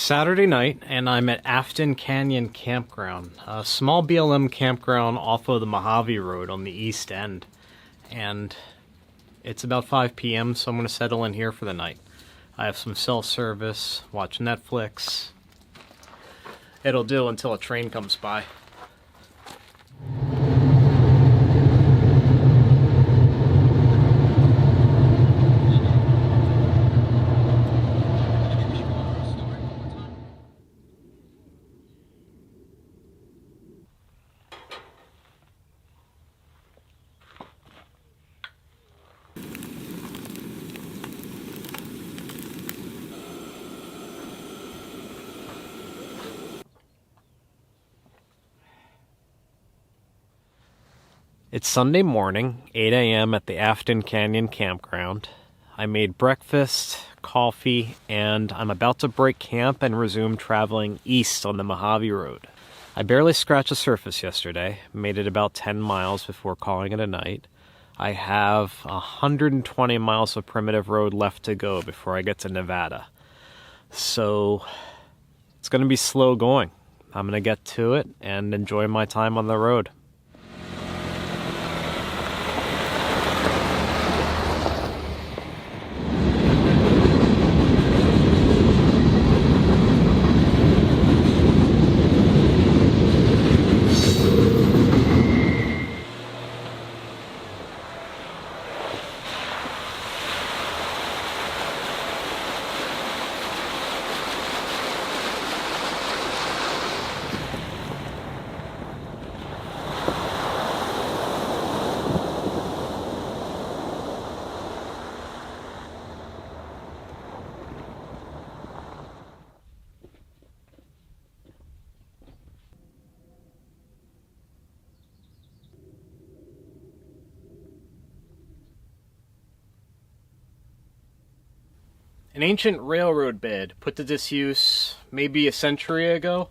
Saturday night, and I'm at Afton Canyon Campground, a small BLM campground off of the Mojave Road on the east end. And it's about 5 p.m., so I'm going to settle in here for the night. I have some cell service, watch Netflix. It'll do until a train comes by. It's Sunday morning, 8 a.m. at the Afton Canyon Campground. I made breakfast, coffee, and I'm about to break camp and resume traveling east on the Mojave Road. I barely scratched the surface yesterday, made it about 10 miles before calling it a night. I have 120 miles of primitive road left to go before I get to Nevada. So it's going to be slow going. I'm going to get to it and enjoy my time on the road. An ancient railroad bed put to disuse maybe a century ago.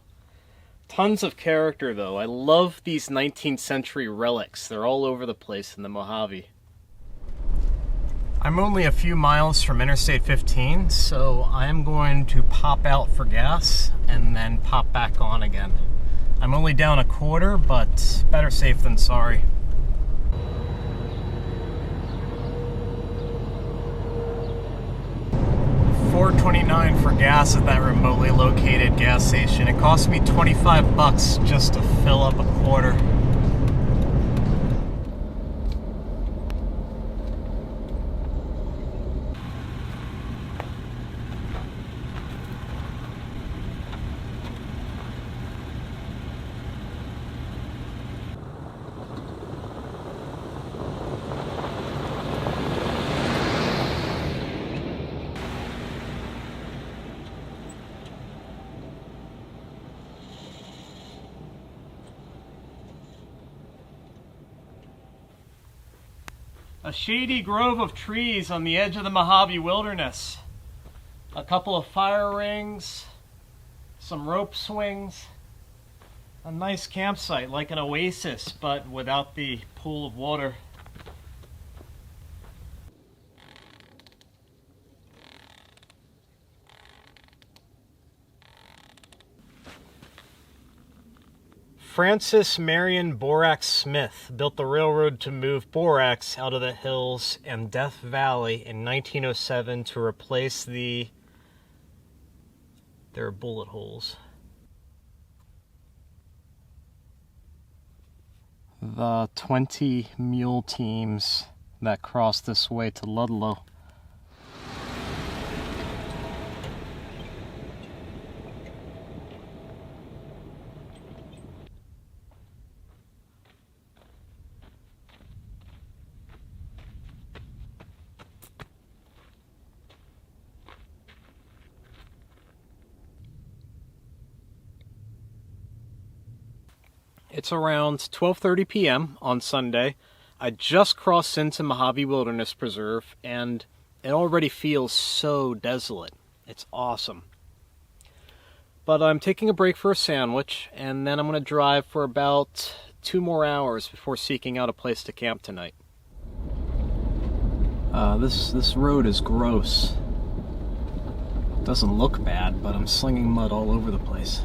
Tons of character though. I love these 19th century relics. They're all over the place in the Mojave. I'm only a few miles from Interstate 15, so I'm going to pop out for gas and then pop back on again. I'm only down a quarter, but better safe than sorry. $4.29 for gas at that remotely located gas station. It cost me 25 bucks just to fill up a quarter. A shady grove of trees on the edge of the Mojave Wilderness. A couple of fire rings, some rope swings, a nice campsite like an oasis, but without the pool of water. Francis Marion Borax Smith built the railroad to move borax out of the hills and Death Valley in 1907 to replace there are bullet holes. The 20 mule teams that crossed this way to Ludlow. It's around 12:30 p.m. on Sunday. I just crossed into Mojave Wilderness Preserve, and it already feels so desolate. It's awesome. But I'm taking a break for a sandwich, and then I'm going to drive for about 2 more hours before seeking out a place to camp tonight. This road is gross. Doesn't look bad, but I'm slinging mud all over the place.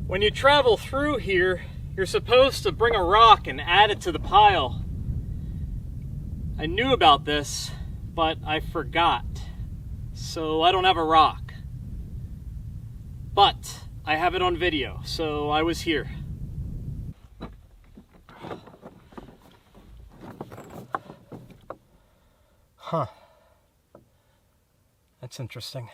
When you travel through here, you're supposed to bring a rock and add it to the pile. I knew about this, but I forgot. So I don't have a rock. But I have it on video, so I was here. Huh. That's interesting.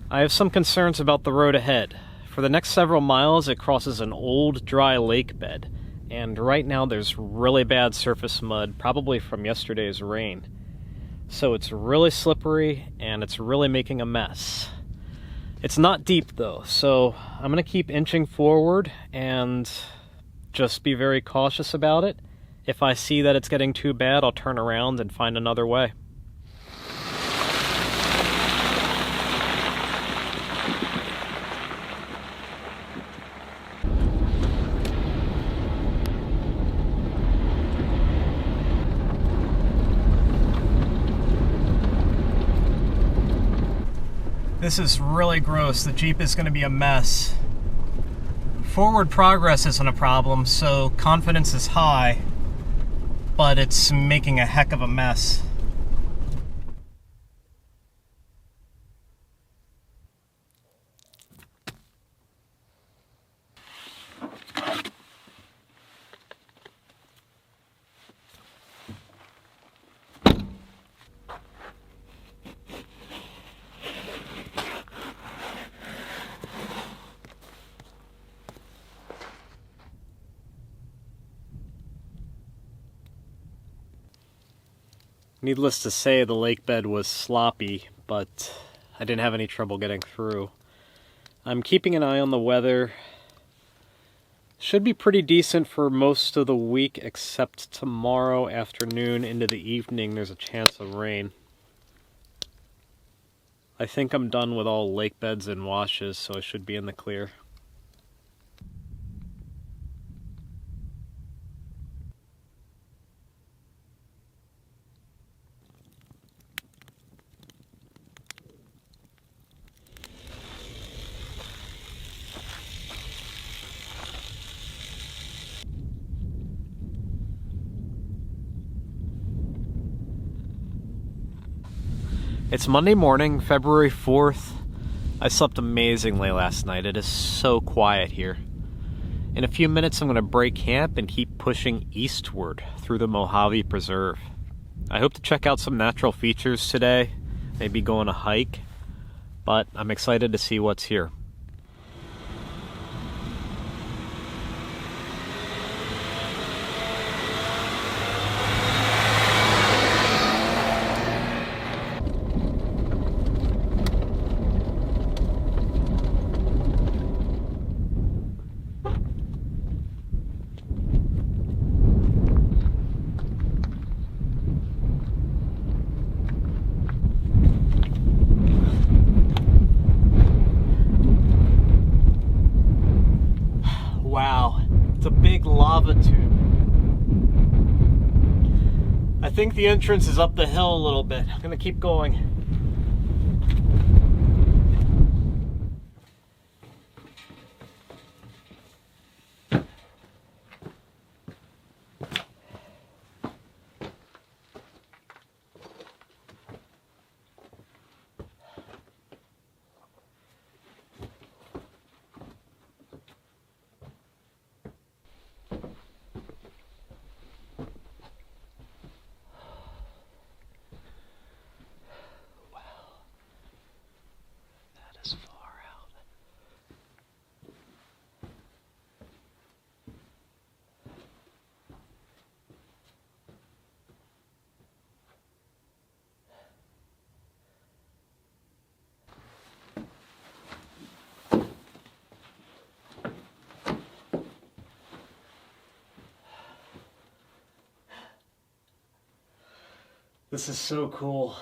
I have some concerns about the road ahead. For the next several miles, it crosses an old, dry lake bed, and right now there's really bad surface mud, probably from yesterday's rain. So it's really slippery, and it's really making a mess. It's not deep though, so I'm going to keep inching forward and just be very cautious about it. If I see that it's getting too bad, I'll turn around and find another way. This is really gross. The Jeep is going to be a mess. Forward progress isn't a problem, so confidence is high, but it's making a heck of a mess. Needless to say, the lake bed was sloppy, but I didn't have any trouble getting through. I'm keeping an eye on the weather. Should be pretty decent for most of the week, except tomorrow afternoon into the evening there's a chance of rain. I think I'm done with all lake beds and washes, so I should be in the clear. It's Monday morning, February 4th. I slept amazingly last night. It is so quiet here. In a few minutes, I'm going to break camp and keep pushing eastward through the Mojave Preserve. I hope to check out some natural features today, maybe go on a hike, but I'm excited to see what's here. Wow, it's a big lava tube. I think the entrance is up the hill a little bit. I'm gonna keep going. This is so cool.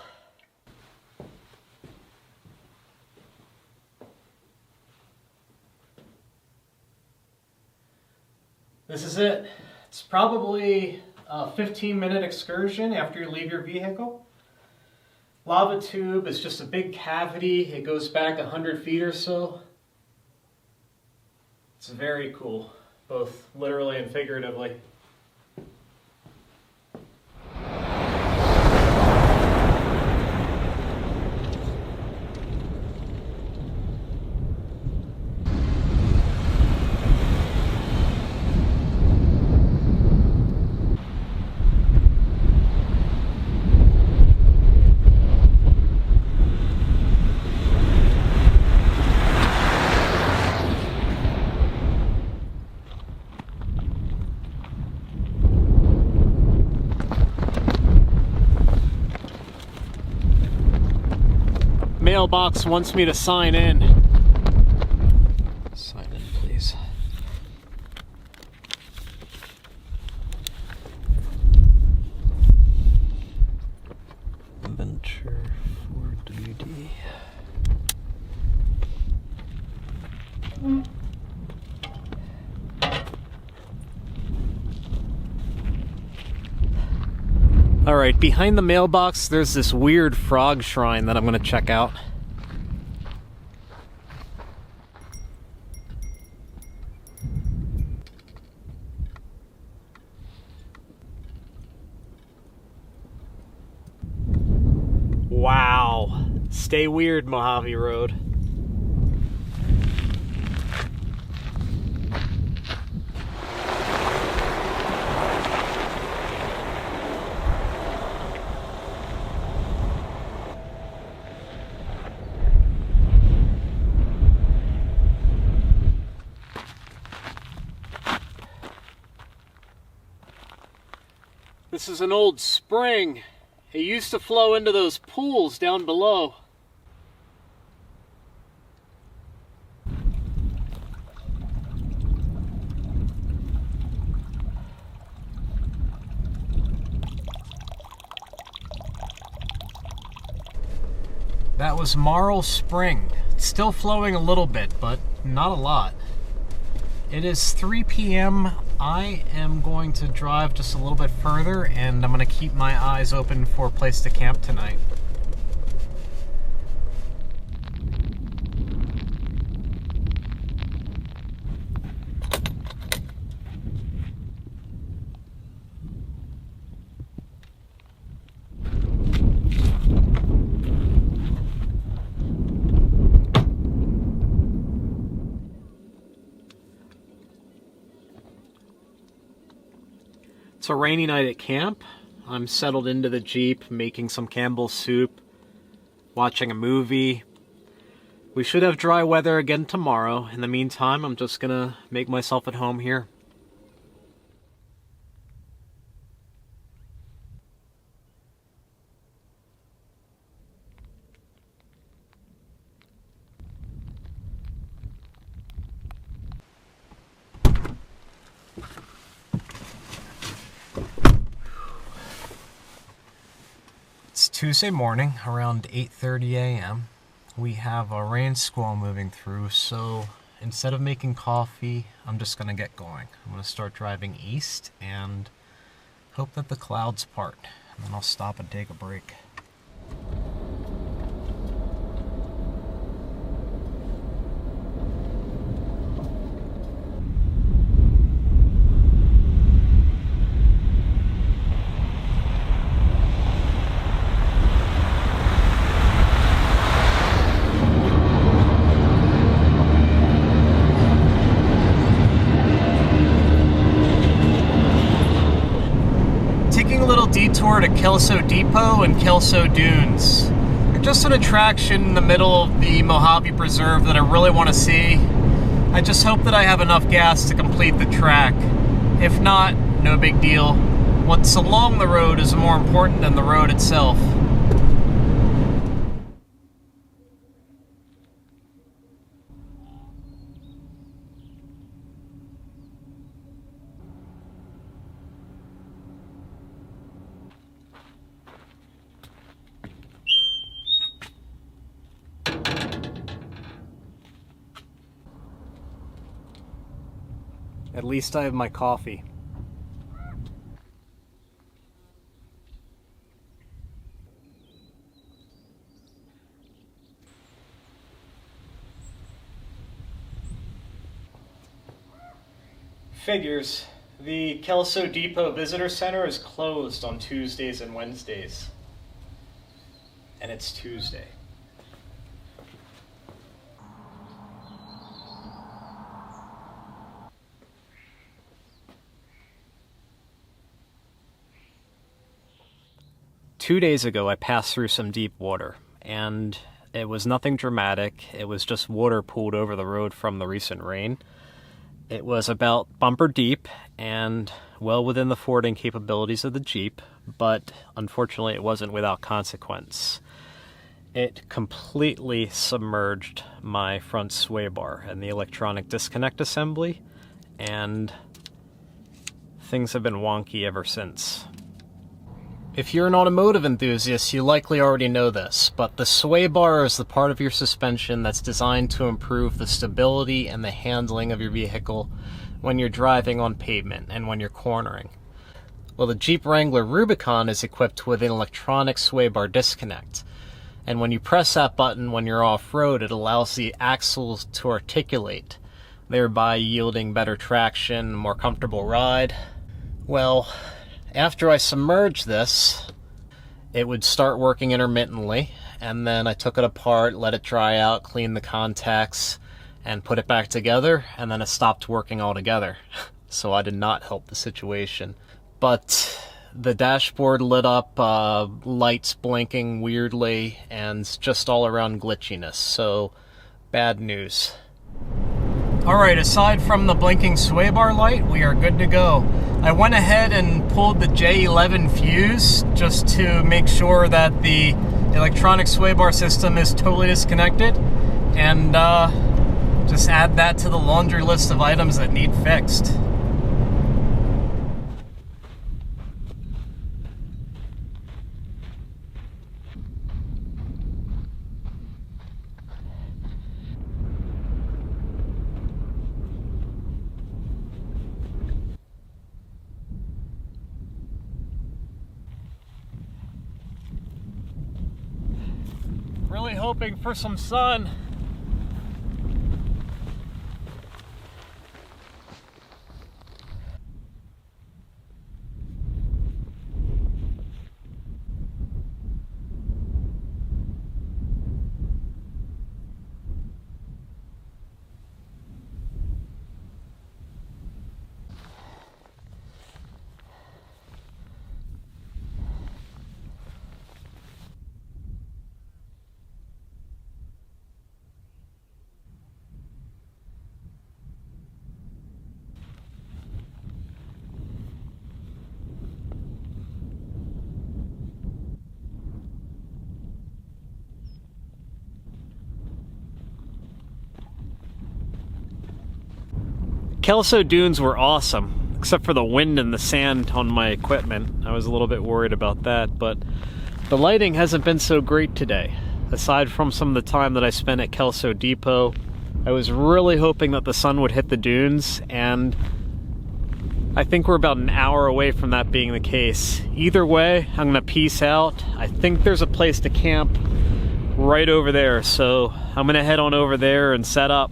is it. It's probably a 15-minute excursion after you leave your vehicle. Lava tube is just a big cavity. It goes back 100 feet or so. It's very cool, both literally and figuratively. Mailbox wants me to sign in. Sign in, please. Venture for WD. All right, behind the mailbox, there's this weird frog shrine that I'm going to check out. Wow. Stay weird, Mojave Road. This is an old spring. It used to flow into those pools down below. That was Marl Spring. It's still flowing a little bit, but not a lot. It is 3 p.m. I am going to drive just a little bit further, and I'm going to keep my eyes open for a place to camp tonight. It's a rainy night at camp. I'm settled into the Jeep, making some Campbell's soup, watching a movie. We should have dry weather again tomorrow. In the meantime, I'm just gonna make myself at home here. It's Tuesday morning, around 8:30 a.m. We have a rain squall moving through, so instead of making coffee, I'm just going to get going. I'm going to start driving east and hope that the clouds part, and then I'll stop and take a break. Detour to Kelso Depot and Kelso Dunes. They're just an attraction in the middle of the Mojave Preserve that I really want to see. I just hope that I have enough gas to complete the track. If not, no big deal. What's along the road is more important than the road itself. At At least I have my coffee. Figures. The Kelso Depot Visitor Center is closed on Tuesdays and Wednesdays. And it's Tuesday. Two days ago, I passed through some deep water, and it was nothing dramatic. It was just water pooled over the road from the recent rain. It was about bumper deep and well within the fording capabilities of the Jeep, but unfortunately it wasn't without consequence. It completely submerged my front sway bar and the electronic disconnect assembly, and things have been wonky ever since. If you're an automotive enthusiast, you likely already know this, but the sway bar is the part of your suspension that's designed to improve the stability and the handling of your vehicle when you're driving on pavement and when you're cornering. Well, the Jeep Wrangler Rubicon is equipped with an electronic sway bar disconnect, and when you press that button when you're off-road, it allows the axles to articulate, thereby yielding better traction, more comfortable ride. Well, after I submerged this, it would start working intermittently, and then I took it apart, let it dry out, cleaned the contacts, and put it back together, and then it stopped working altogether. So I did not help the situation. But the dashboard lit up, lights blinking weirdly, and just all around glitchiness, so bad news. Alright, aside from the blinking sway bar light, we are good to go. I went ahead and pulled the J11 fuse just to make sure that the electronic sway bar system is totally disconnected, and just add that to the laundry list of items that need fixed. Really hoping for some sun. Kelso dunes were awesome, except for the wind and the sand on my equipment. I was a little bit worried about that, but the lighting hasn't been so great today. Aside from some of the time that I spent at Kelso Depot, I was really hoping that the sun would hit the dunes, and I think we're about an hour away from that being the case. Either way, I'm gonna peace out. I think there's a place to camp right over there, so I'm gonna head on over there and set up.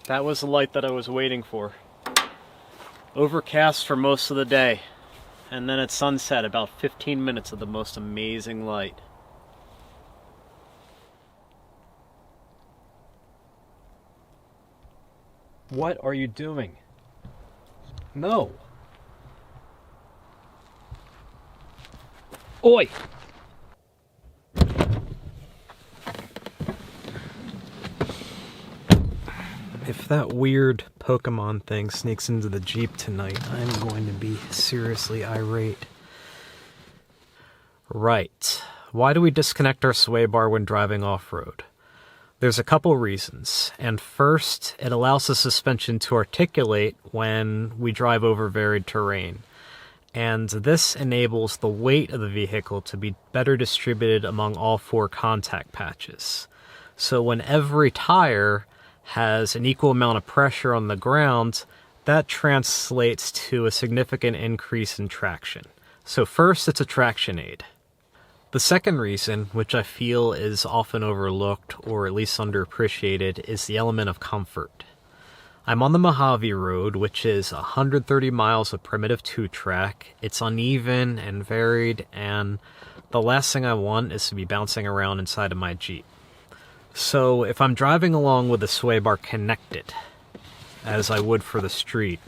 That was the light that I was waiting for. Overcast for most of the day, and then at sunset about 15 minutes of the most amazing light. What are you doing? No. Oi! If that weird Pokemon thing sneaks into the Jeep tonight, I'm going to be seriously irate. Right. Why do we disconnect our sway bar when driving off-road? There's a couple reasons. And first, it allows the suspension to articulate when we drive over varied terrain. And this enables the weight of the vehicle to be better distributed among all four contact patches. So when every tire has an equal amount of pressure on the ground, that translates to a significant increase in traction. So first, it's a traction aid. The second reason, which I feel is often overlooked or at least underappreciated, is the element of comfort. I'm on the Mojave Road, which is 130 miles of primitive two-track. It's uneven and varied, and the last thing I want is to be bouncing around inside of my Jeep. So if I'm driving along with the sway bar connected, as I would for the street,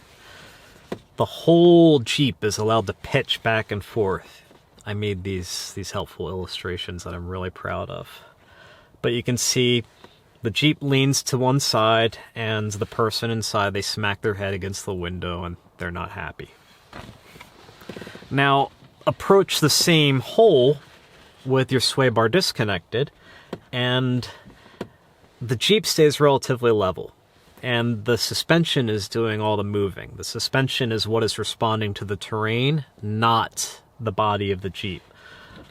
the whole Jeep is allowed to pitch back and forth. I made these helpful illustrations that I'm really proud of. But you can see the Jeep leans to one side, and the person inside, they smack their head against the window, and they're not happy. Now, approach the same hole with your sway bar disconnected, and the Jeep stays relatively level, and the suspension is doing all the moving. The suspension is what is responding to the terrain, not the body of the Jeep.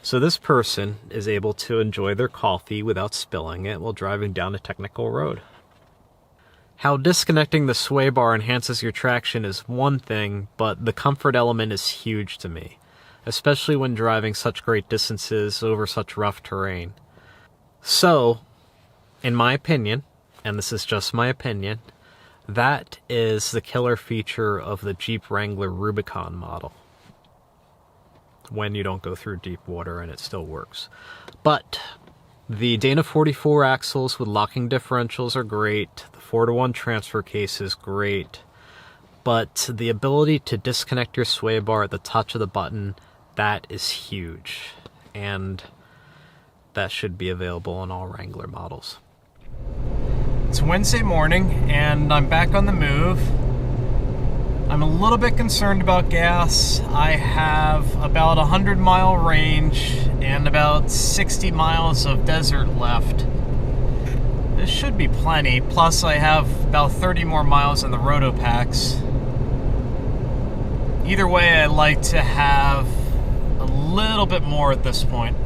So this person is able to enjoy their coffee without spilling it while driving down a technical road. How disconnecting the sway bar enhances your traction is one thing, but the comfort element is huge to me, especially when driving such great distances over such rough terrain. So, in my opinion, and this is just my opinion, that is the killer feature of the Jeep Wrangler Rubicon model. When you don't go through deep water and it still works. But the Dana 44 axles with locking differentials are great. The 4-to-1 transfer case is great. But the ability to disconnect your sway bar at the touch of the button, that is huge. And that should be available on all Wrangler models. It's Wednesday morning and I'm back on the move. I'm a little bit concerned about gas. I have about 100-mile range and about 60 miles of desert left. This should be plenty, plus I have about 30 more miles in the roto packs. Either way, I'd like to have a little bit more at this point.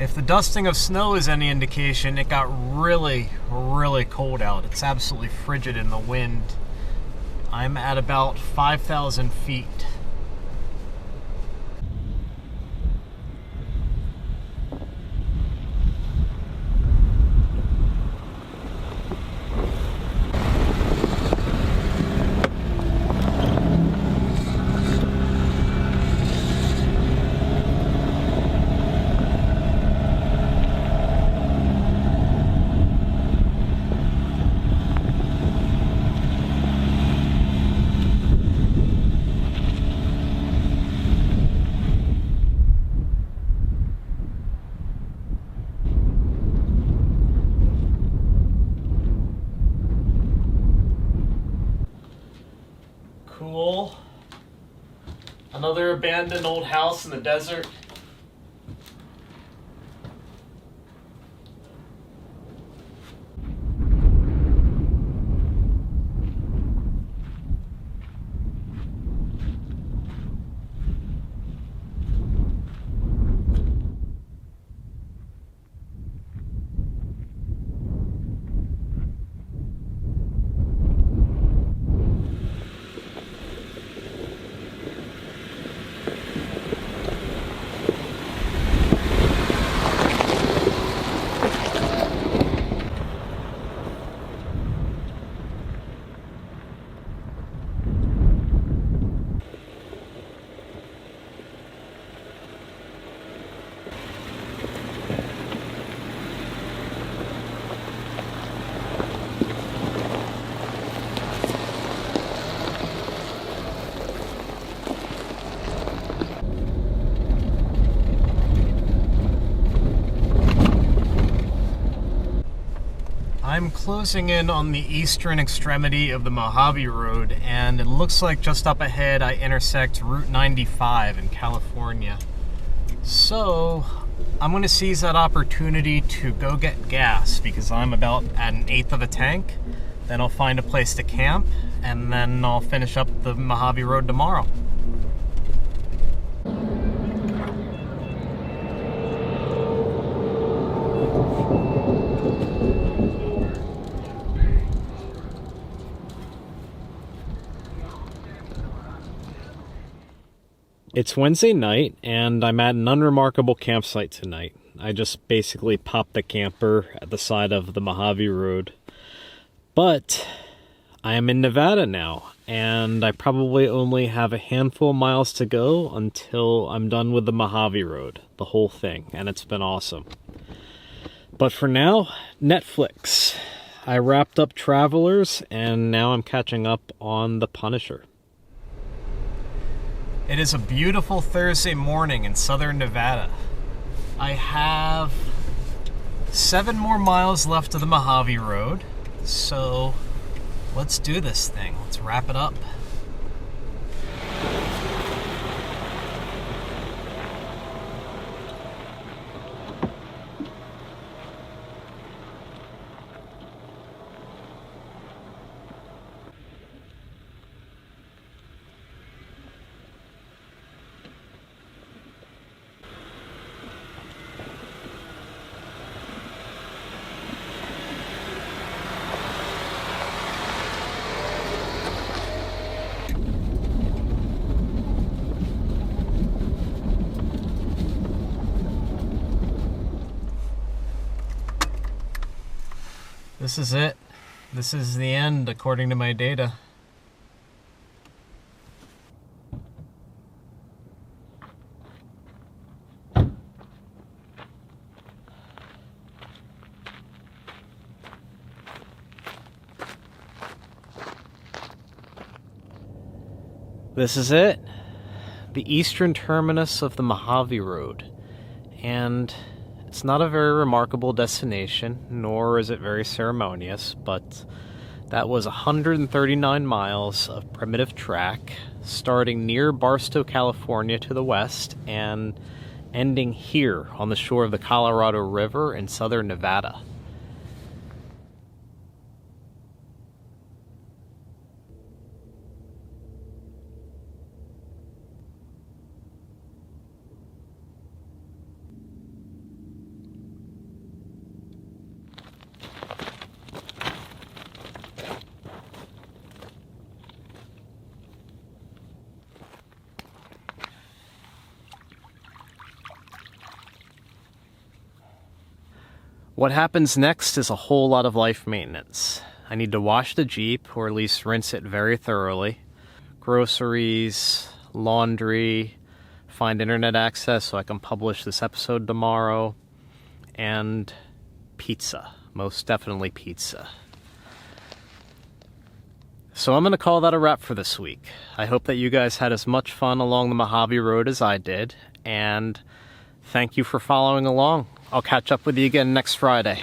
If the dusting of snow is any indication, it got really, really cold out. It's absolutely frigid in the wind. I'm at about 5,000 feet. Cool. Another abandoned old house in the desert. I'm closing in on the eastern extremity of the Mojave Road, and it looks like just up ahead I intersect Route 95 in California. So I'm going to seize that opportunity to go get gas because I'm about at 1/8 of a tank. Then I'll find a place to camp, and then I'll finish up the Mojave Road tomorrow. It's Wednesday night, and I'm at an unremarkable campsite tonight. I just basically popped the camper at the side of the Mojave Road. But I am in Nevada now, and I probably only have a handful of miles to go until I'm done with the Mojave Road, the whole thing, and it's been awesome. But for now, Netflix. I wrapped up Travelers, and now I'm catching up on The Punisher. It is a beautiful Thursday morning in southern Nevada. I have 7 more miles left of the Mojave Road, so let's do this thing. Let's wrap it up. This is it. This is the end, according to my data. This is it. The eastern terminus of the Mojave Road. And it's not a very remarkable destination, nor is it very ceremonious, but that was 139 miles of primitive track, starting near Barstow, California to the west, and ending here on the shore of the Colorado River in southern Nevada. What happens next is a whole lot of life maintenance. I need to wash the Jeep, or at least rinse it very thoroughly. Groceries, laundry, find internet access so I can publish this episode tomorrow, and pizza. Most definitely pizza. So I'm going to call that a wrap for this week. I hope that you guys had as much fun along the Mojave Road as I did, and thank you for following along. I'll catch up with you again next Friday.